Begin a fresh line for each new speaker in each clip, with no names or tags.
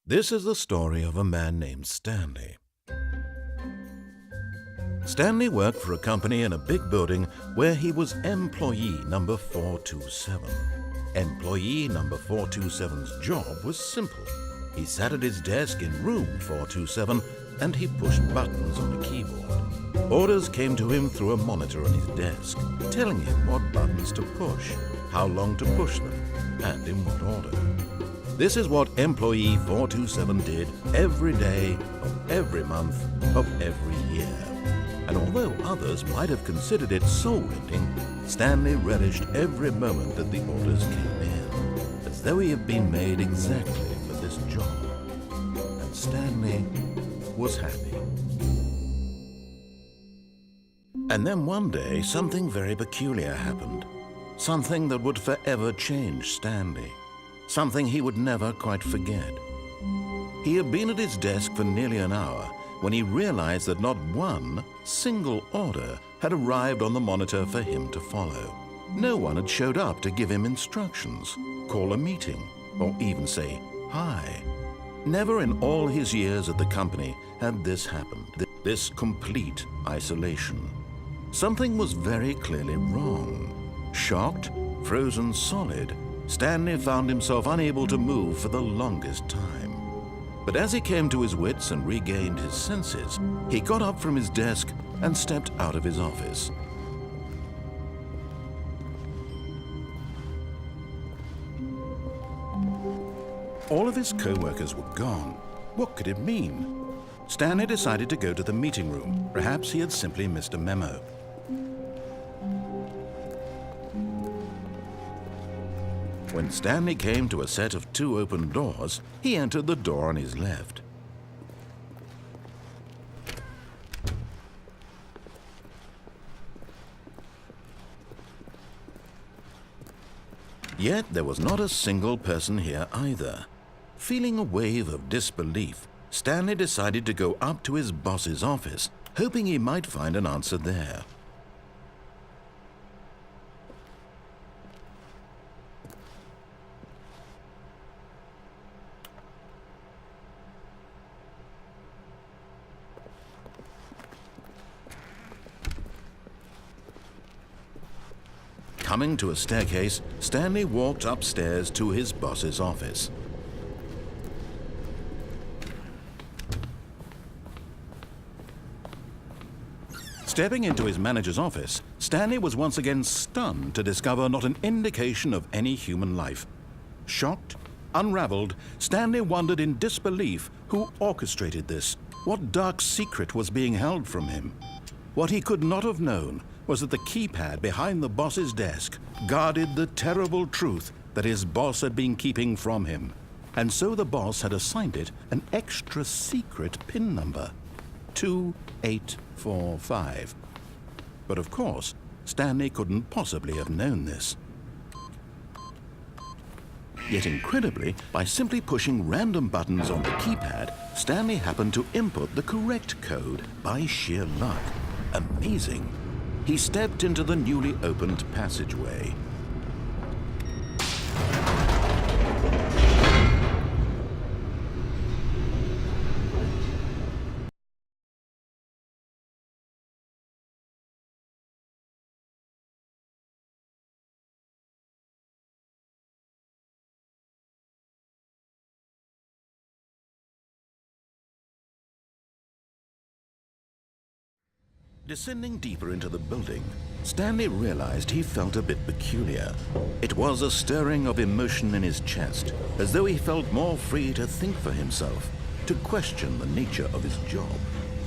This is the story of a man named Stanley. Stanley worked for a company in a big building where he was employee number 427. Employee number 427's job was simple. He sat at his desk in room 427 and he pushed buttons on a keyboard. Orders came to him through a monitor on his desk, telling him what buttons to push, how long to push them, and in what order. This is what employee 427 did every day of every month of every year. And although others might have considered it soul-rending, Stanley relished every moment that the orders came in, as though he had been made exactly for this job. And Stanley was happy. And then one day, something very peculiar happened. Something that would forever change Stanley. Something he would never quite forget. He had been at his desk for nearly an hour when he realized that not one single order had arrived on the monitor for him to follow. No one had showed up to give him instructions, call a meeting, or even say hi. Never in all his years at the company had this happened, this complete isolation. Something was very clearly wrong. Shocked, frozen solid, Stanley found himself unable to move for the longest time. But as he came to his wits and regained his senses, he got up from his desk and stepped out of his office. All of his co-workers were gone. What could it mean? Stanley decided to go to the meeting room. Perhaps he had simply missed a memo. When Stanley came to a set of 2 open doors, he entered the door on his left. Yet there was not a single person here either. Feeling a wave of disbelief, Stanley decided to go up to his boss's office, hoping he might find an answer there. Coming to a staircase, Stanley walked upstairs to his boss's office. Stepping into his manager's office, Stanley was once again stunned to discover not an indication of any human life. Shocked, unraveled, Stanley wondered in disbelief who orchestrated this, what dark secret was being held from him. What he could not have known was that the keypad behind the boss's desk guarded the terrible truth that his boss had been keeping from him. And so the boss had assigned it an extra secret PIN number, 2845. But of course, Stanley couldn't possibly have known this. Yet incredibly, by simply pushing random buttons on the keypad, Stanley happened to input the correct code by sheer luck. Amazing. He stepped into the newly opened passageway. Descending deeper into the building, Stanley realized he felt a bit peculiar. It was a stirring of emotion in his chest, as though he felt more free to think for himself, to question the nature of his job.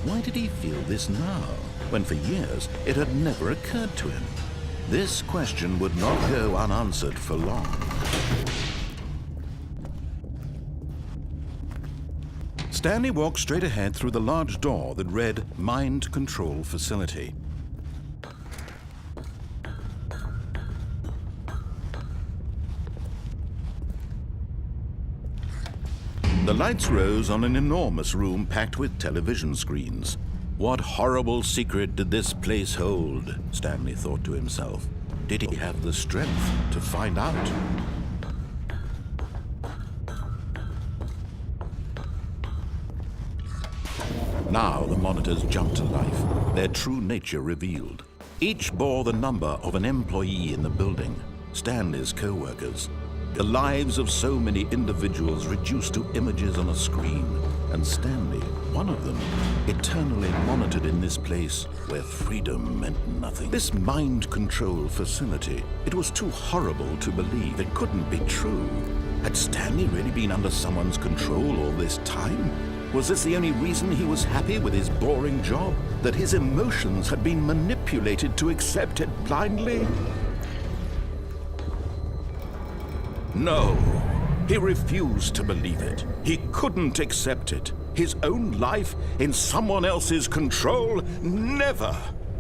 Why did he feel this now, when for years it had never occurred to him? This question would not go unanswered for long. Stanley walked straight ahead through the large door that read Mind Control Facility. The lights rose on an enormous room packed with television screens. What horrible secret did this place hold? Stanley thought to himself. Did he have the strength to find out? Now the monitors jumped to life, their true nature revealed. Each bore the number of an employee in the building, Stanley's co-workers. The lives of so many individuals reduced to images on a screen, and Stanley, one of them, eternally monitored in this place where freedom meant nothing. This mind control facility, it was too horrible to believe. It couldn't be true. Had Stanley really been under someone's control all this time? Was this the only reason he was happy with his boring job? That his emotions had been manipulated to accept it blindly? No, he refused to believe it. He couldn't accept it. His own life in someone else's control? Never!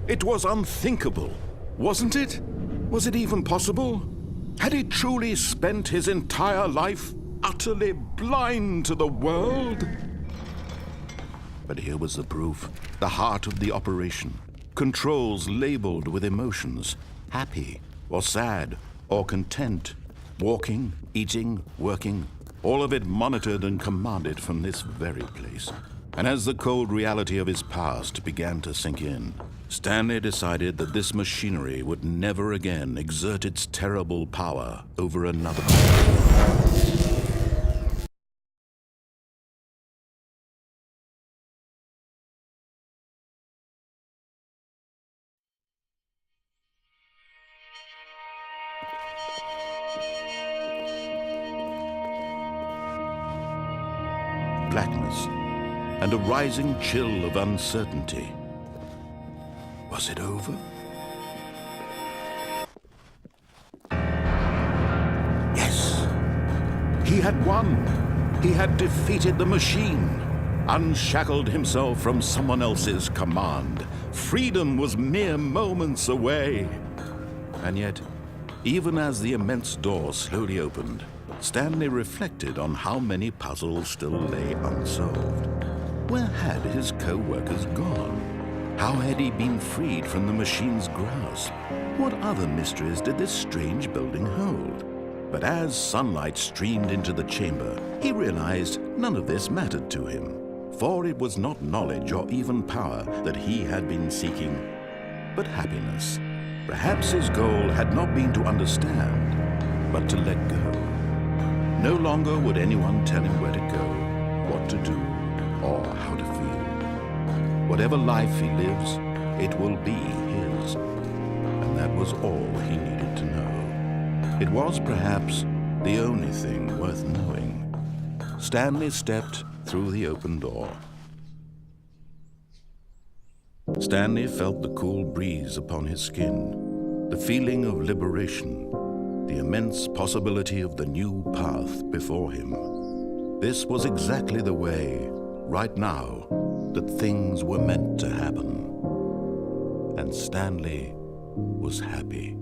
It was unthinkable, wasn't it? Was it even possible? Had he truly spent his entire life utterly blind to the world? But here was the proof, the heart of the operation. Controls labeled with emotions, happy or sad or content. Walking, eating, working, all of it monitored and commanded from this very place. And as the cold reality of his past began to sink in, Stanley decided that this machinery would never again exert its terrible power over another. Blackness and a rising chill of uncertainty. Was it over? Yes! He had won! He had defeated the machine, unshackled himself from someone else's command. Freedom was mere moments away. And yet, even as the immense door slowly opened, Stanley reflected on how many puzzles still lay unsolved. Where had his co-workers gone? How had he been freed from the machine's grasp? What other mysteries did this strange building hold? But as sunlight streamed into the chamber, he realized none of this mattered to him, for it was not knowledge or even power that he had been seeking, but happiness. Perhaps his goal had not been to understand, but to let go. No longer would anyone tell him where to go, what to do, or how to feel. Whatever life he lives, it will be his. And that was all he needed to know. It was perhaps the only thing worth knowing. Stanley stepped through the open door. Stanley felt the cool breeze upon his skin, the feeling of liberation, the immense possibility of the new path before him. This was exactly the way, right now, that things were meant to happen. And Stanley was happy.